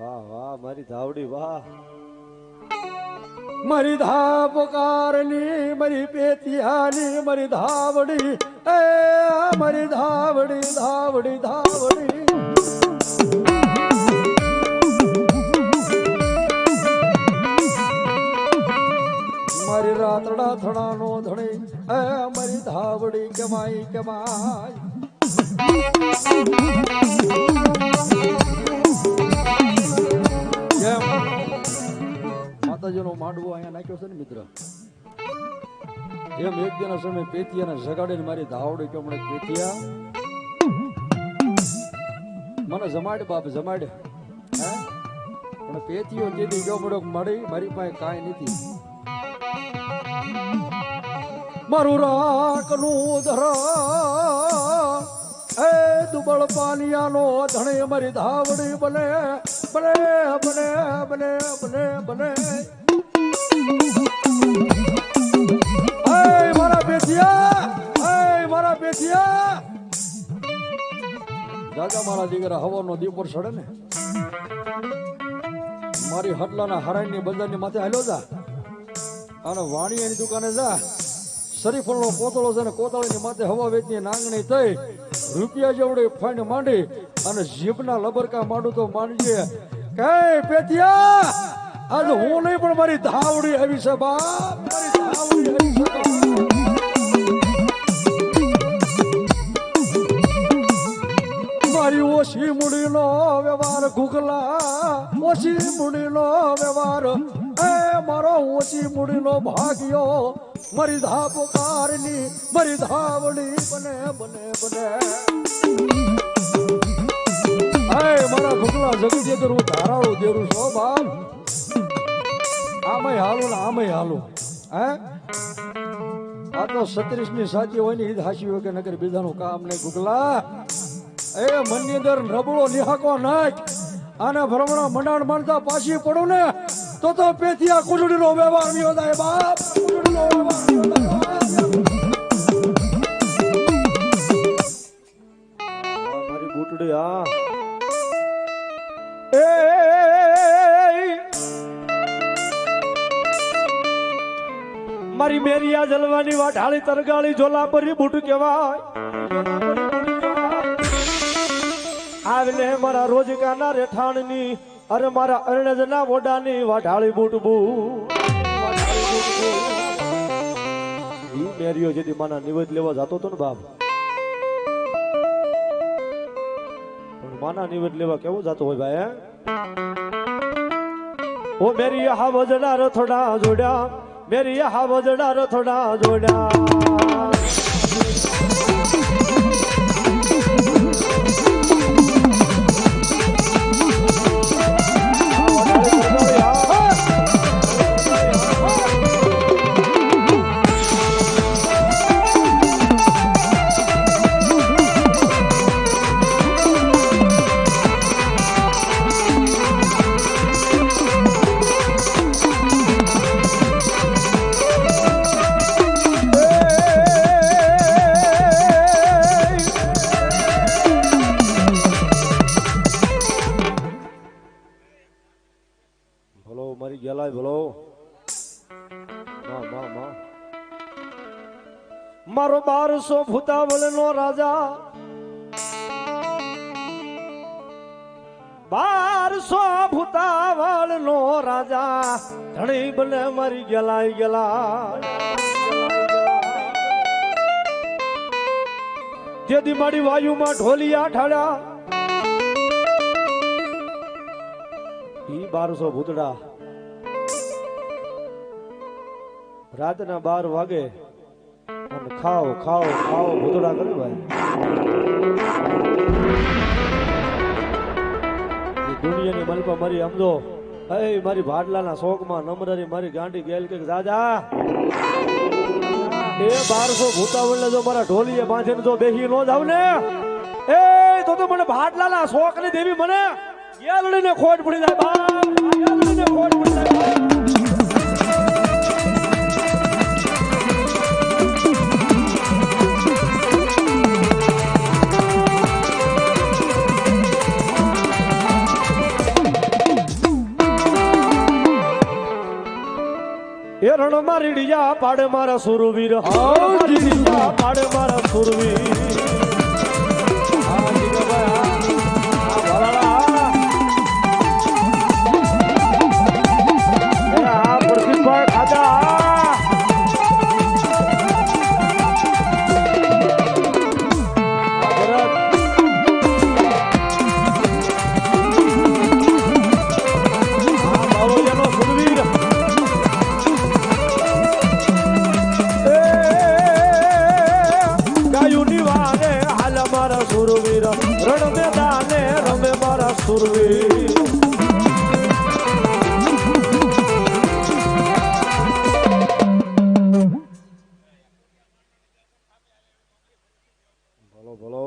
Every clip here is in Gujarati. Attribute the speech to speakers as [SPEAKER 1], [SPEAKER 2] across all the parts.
[SPEAKER 1] વાહ વાહ મારી ધાવડી વાહ
[SPEAKER 2] મારી ધાપકારની મારી પેતિયાની મારી ધાવડી એ મારી ધાવડી ધાવડી ધાવડી મારી રાતડા થડાનો ધણી એ મારી ધાવડી કમાઈ કમાઈ માતાજીનો માંડવો અહીંયા નાખ્યો છે ને મિત્ર એમ એક દિન સમય પેતિયાને જગાડીને મારી ધાવડી કે હમણાં પેતિયા મને જમાડ બાપ જમાડ પણ પેતિયો જેથી ગયો મળ્યો મળી મારી પાસે કાંઈ નથી મારું રાખનું ધરા એ દુબળ પાનિયાનો ધણે મારી ધાવડી બને બને બને બને બને બને મારા પેથિયા દાદા મારા દીકરા હવાનો દીપર ચડે ને મારી હટલાના હરાઈની બંદરની માથે હાલ્યો જા અને વાણિયાની દુકાને જા શરીફળનો કોતળો છે ને કોતળીની માથે હવા વેચની નાંગણી થઈ રૂપિયા જેવડી ફંડ માંડી અને જીભના લબરકા માંડું તો માંડજે કે પેથિયા આજ હું નહીં પણ મારી ધાવડી આવી છે બાપ મારી ધાવડી આવી છે મારી ઓછી મૂડીનો વ્યવહાર ગુગલા ઓછી મૂડીનો વ્યવહાર એ મારો ઓછી મૂડીનો ભાગ્યો મારી ધાપકારની મારી ધાવડી બને બને બને મારા ભૂકલા જગી જે હું ધારાળું દેરું છો બાપ આમય હાલું ને આમય હાલું હે આ તો 36મી સાચી હોય ને ઈદ હાચી હોય કે નગર બીજાનું કામ નહીં ભૂકલા એ મનની અંદર રબડો નિહાકો નાખ આને ભ્રમણા મંડાણ માનતા પાછી પડું ને તો પેથિયા કુંડળીનો વ્યવહાર નહીં થાય બાપ કુંડળીનો વ્યવહાર નહીં થાય મારી બુટડી હા એ મારી મેરિયા જલવાની વાઢાળી તરગાળી ઝોલા પરી બુટ કહેવાય આવલે મારા રોજગાના રેઠાણની અરે મારા અરણજના વોડાની વાઢાળી બુટ ઈ મેરિયો જેથી માના નિવેદ લેવા જતો હતો ને બાપ પણ માના નિવેદ લેવા કેવું જતો હોય ભાઈ ઓ મેરી હા વજડા રથડા જોડ્યા મેરી હા વજડા રથડા જોડ્યા મારો 1200 ભૂતાવળ નો રાજા 1200 ભૂતાવળ નો રાજા ધણી બને મારી ગેલાઈ ગેલા જેથી મારી વાયુમાં ઢોલિયા ઠાડ્યા ઈ 1200 ભૂતડા રાતના 12 વાગે ખાઓ ખાઓ ખાઓ ભૂતડા કર્યું ભાઈ દુનિયાની મલપા મારી સમજો હે મારી ભાડલાના શોકમાં નમરારી મારી ગાંડી ગેલ કે દાદા એ 1200 ભૂતાવળને જો મારા ઢોલીએ બાંધીને જો બેહી નો જાવ ને એ તો મને ભાડલાના શોક ની દેવી મને ગેલડીને ખોટ પડી જાય બાપ ગેલડીને ખોટ પડી જાય
[SPEAKER 1] એ રણ મારી ડીજા પાડે મારા સુરવીર
[SPEAKER 2] આવજી.
[SPEAKER 1] ડીજા પાડે મારા સુરવીર
[SPEAKER 2] હા જીગાભાઈ, હા.
[SPEAKER 1] ભલાલા. એ આ પ્રદીપભાઈ ખાધા સુરવીર રણ મેદાને રમે મારા સુરવીર બોલો બોલો.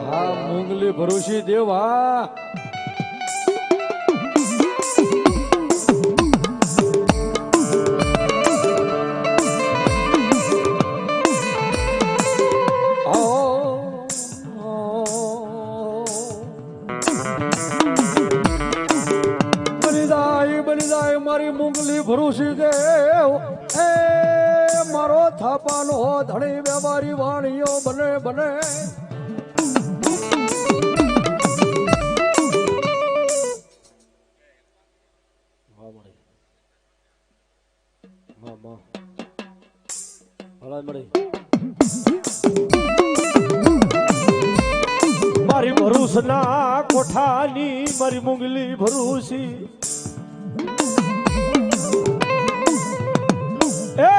[SPEAKER 2] હા મુંગલી ભરૂચી દેવા. મારી મુંગલી ભરૂચી દેવ એ મારો થાપાનો ધણી વેપારી વાણીઓ બને બને.
[SPEAKER 1] મારી ભરૂચ ના કોઠાની મારી મુંગલી ભરૂચી એ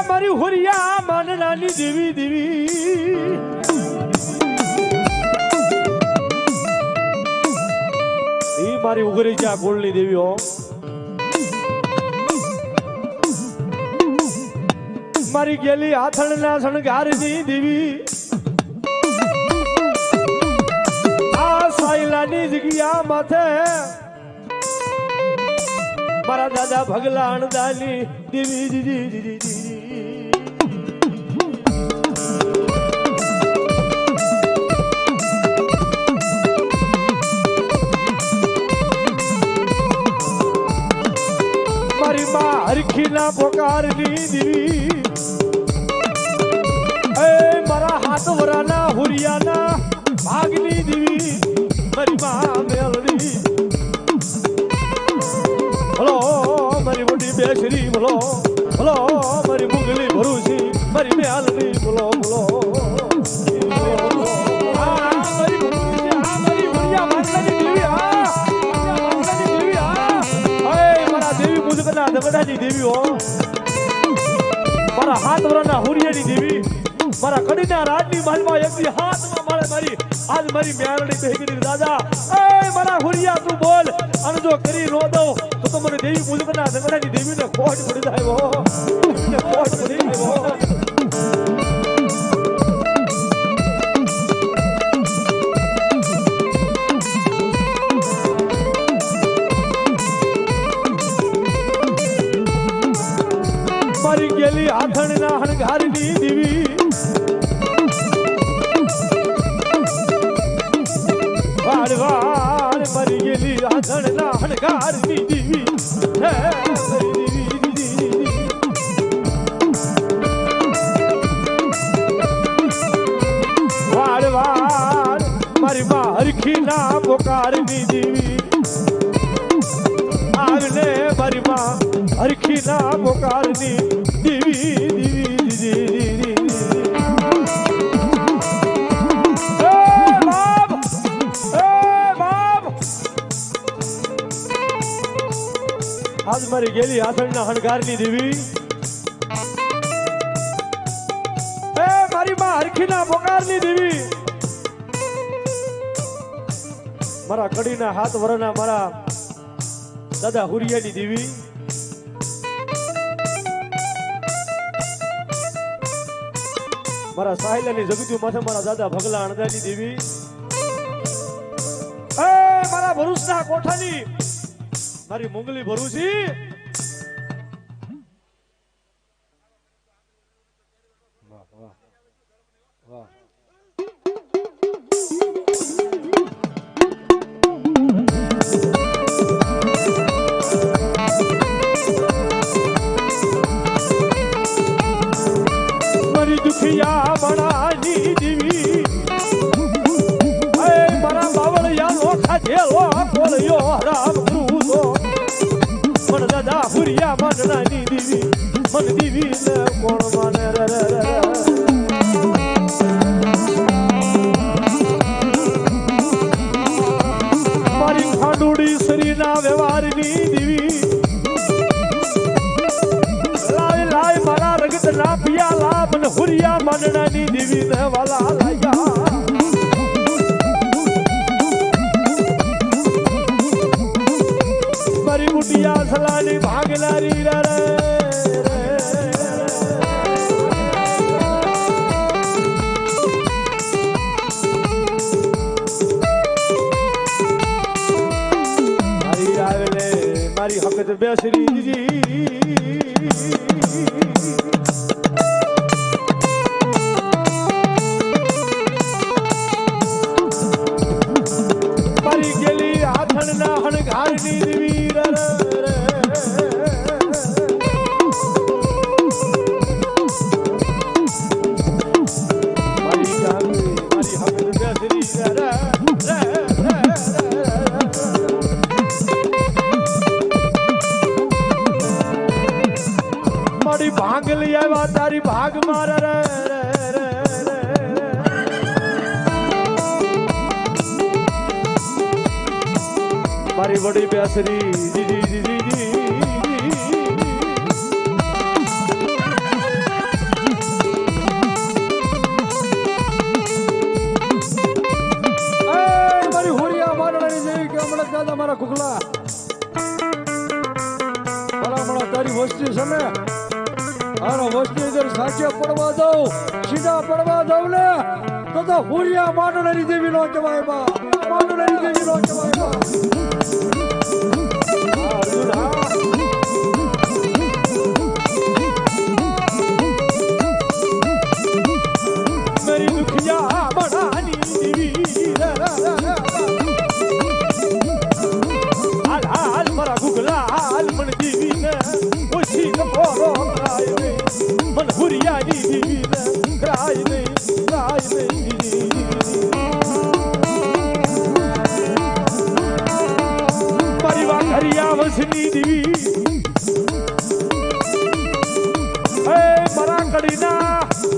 [SPEAKER 1] મારી હુરિયા માનનાની દેવી દેવી ઈ મારી ઉગરી જા કુળની દેવી હો. મારી ગેલી આથણના શણગારની દેવી આ સાયલાની જગ્યા માથે મારા દાદા ભગલા અણદાની દેવી દીદી દીદી દીદી મારી માં હરખીના પોકારની દેવી એ મારા હાથ વરાના હુરિયાના ભાગની દેવી મારી માં મેલડી હલો મારી મોટી બેસરી બોલો હલો મારી મુંગલી ભરૂચી મારી મેલડી બોલો બોલો દેવી હો મારા હાથ વરાના હુરિયાની દેવી મારા કડીના રાજની મહેલમાં એકની હાથમાં મારે મારી આજ મારી મેરડી બેગની દાદા એ મારા હુરિયા તું બોલ અને જો કરી નો દઉં તો મને દેવી મુજબના દગડાની દેવીને ખોટ પડી જાય હો દેવીને ખોટ પડી જાય હો. મારી ગેલી આથણના હણગારની દેવી વાડ વાડ મારી ગેલી આથણના હણગારની દેવી હે મારી દેવી વાડ વાડ મારી માં હરખીના પોકારની દેવી આગને મારી માં હરખીના પોકારની દેવી દેવી દેવી આજ મારી ગેલી આથણના હણગારની દેવી એ મારી માં હરખીના પોકારની દેવી મારા કડીના હાથ વરના મારા દાદા હુરિયાની દેવી મારા સાહિલાની જગતી માથે મારા દાદા ભગલા અણદાની દેવી એ મારા ભરૂચના કોઠાની મારી મુંગલી ભરૂચી
[SPEAKER 2] વાહ વાહ વાહ.
[SPEAKER 1] હુરિયા મનડાની દેવી મન દેવી ને કોણ માને રે રે રે મારી ખાડુડી શરીરના વ્યવહારની દેવી લાય લાય મારા રગત ના પિયા લાભ ને હુરિયા મનડાની દેવી ને વાલા લાગ્યા મારી ઉટિયા સલાની ભાગનારી રે રે મારી આવેલે મારી હકત બેસરી દીદી મારી ગેલી આથણ ના હણઘારની દેવી રે રે મારી ગામી મારી હકત બેસરી રે રે મારી ભાંગ લઈ આવ્યા તારી ભાગ મારા રે મારી વડી બેસરી દીદી દીદી
[SPEAKER 2] મારી હોરિયા મારવાની જેવી કે હમણાં દાદા મારા કુકલા ભલા તારી વસ્તી છે ને આનો વસ્તી જર સાચે પડવા દઉં સીધા પડવા દઉં ને તો હોરિયા મારવાની દેવી નો કહેવાય બા મારવાની દેવી નો કહેવાય બા
[SPEAKER 1] मेरी दुखिया बनानी देवी हाल हाल मरा गुगला हाल मन देवी ने उसी न पोरो कराय ने मन हुरियानी देवी ने कराय ने मारी वा हरिया वसनी देवी मरा कड़ीना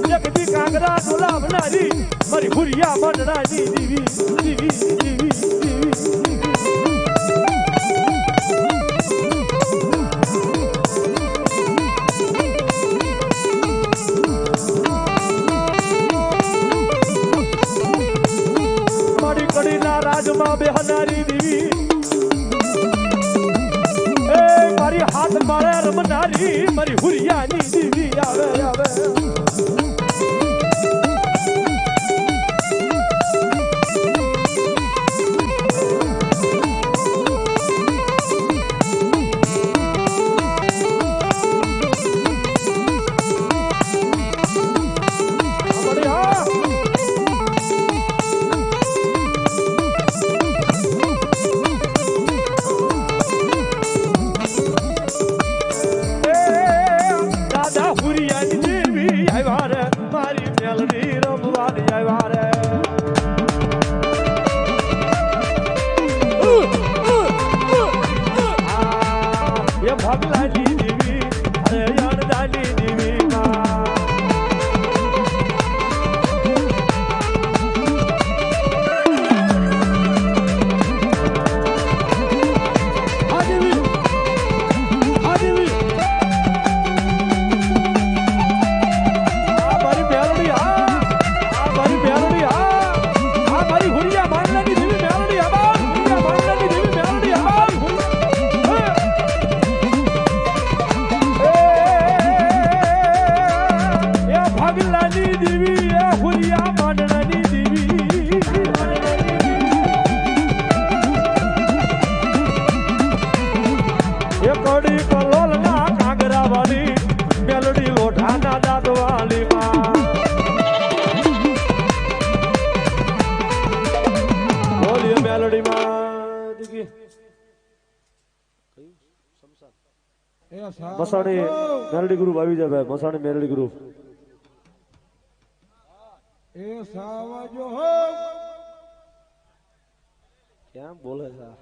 [SPEAKER 1] जगदी कांगरा डोलावनारी मारी हुरिया मनडानी देवी देवी देवी देवी मारी कड़ीना રાજમાં બેહનારી દેવી મારી હાથ મારે રમનારી મારી હુરિયાની દેવી આવે આવે ભગલાની દેવી હરયાણદાની દેવી કડી કલોલ ના કાંગરા વાળી મેલડી લોઢાના દાંત વાળી બોલીએ મેલડી માં મસાણી મેલડી ગ્રુપ આવી જાય ભાઈ મસાણી મેલડી ગ્રુપ
[SPEAKER 2] એ સાવાજો હો
[SPEAKER 1] કેમ બોલે છે